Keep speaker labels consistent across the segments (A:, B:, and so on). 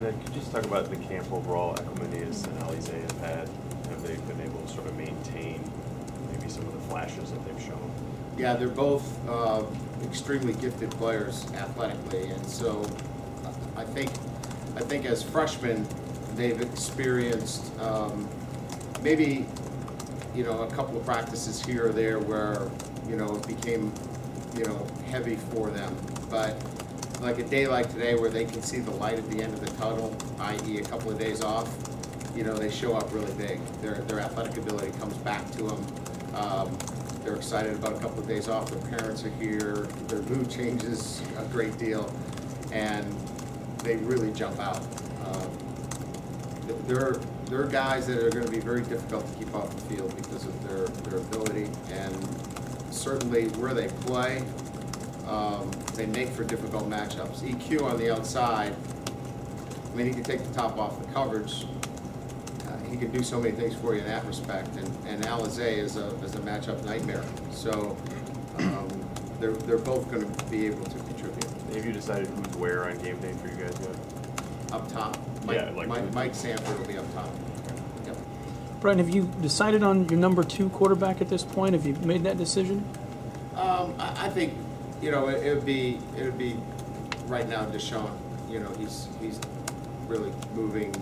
A: Then could you just talk about the camp overall? Equimanius and Alize have they been able to sort of maintain maybe some of the flashes that they've shown?
B: Yeah, they're both extremely gifted players athletically, and so I think as freshmen they've experienced maybe a couple of practices here or there where it became heavy for them, but like a day like today where they can see the light at the end of the tunnel, i.e. a couple of days off, they show up really big. Their athletic ability comes back to them. They're excited about a couple of days off. Their parents are here. Their mood changes a great deal, and they really jump out. They're guys that are going to be very difficult to keep off the field because of their ability, and certainly where they play, they make for difficult matchups. EQ on the outside, I mean, he can take the top off the coverage. He can do so many things for you in that respect, and Alize is a matchup nightmare. So they're both going to be able to contribute.
A: Have you decided who's where on game day for you guys yet?
B: Up top, Mike Sanford will be up top. Yep.
C: Brian, have you decided on your number 2 quarterback at this point? Have you made that decision?
B: I think it would be right now Deshaun. He's really moving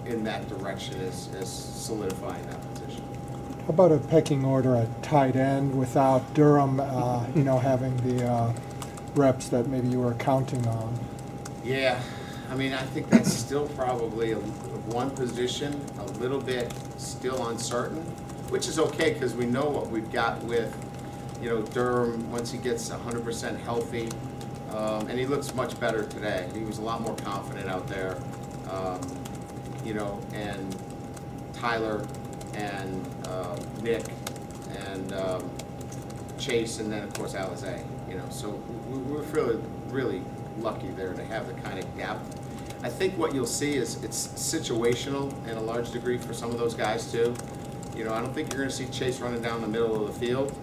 B: in that direction as solidifying that position.
D: How about a pecking order at tight end without Durham, having the reps that maybe you were counting on?
B: Yeah, I mean, I think that's still probably one position, a little bit still uncertain, which is okay because we know what we've got with, Durham once he gets 100% healthy, and he looks much better today. He was a lot more confident out there, and Tyler and Nick and Chase, and then of course Alize. So we're feeling really lucky there to have the kind of depth. I think what you'll see is it's situational in a large degree for some of those guys too. I don't think you're going to see Chase running down the middle of the field,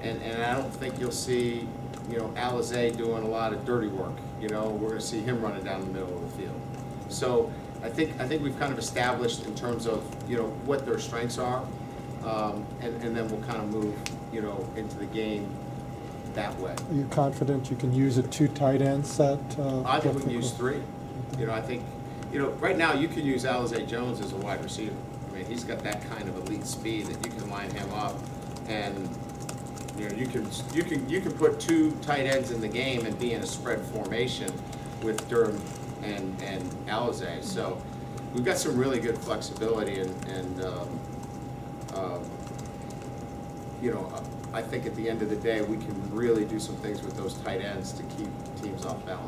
B: and I don't think you'll see Alize doing a lot of dirty work. We're going to see him running down the middle of the field. So I think we've kind of established in terms of what their strengths are, and then we'll kind of move into the game that way.
D: Are you confident you can use a 2 tight end set?
B: I think we can use 3. I think right now you can use Alize Jones as a wide receiver. I mean, he's got that kind of elite speed that you can line him up, and you can put 2 tight ends in the game and be in a spread formation with Durham and Alize. So we've got some really good flexibility, and I think at the end of the day we can really do some things with those tight ends to keep teams off balance.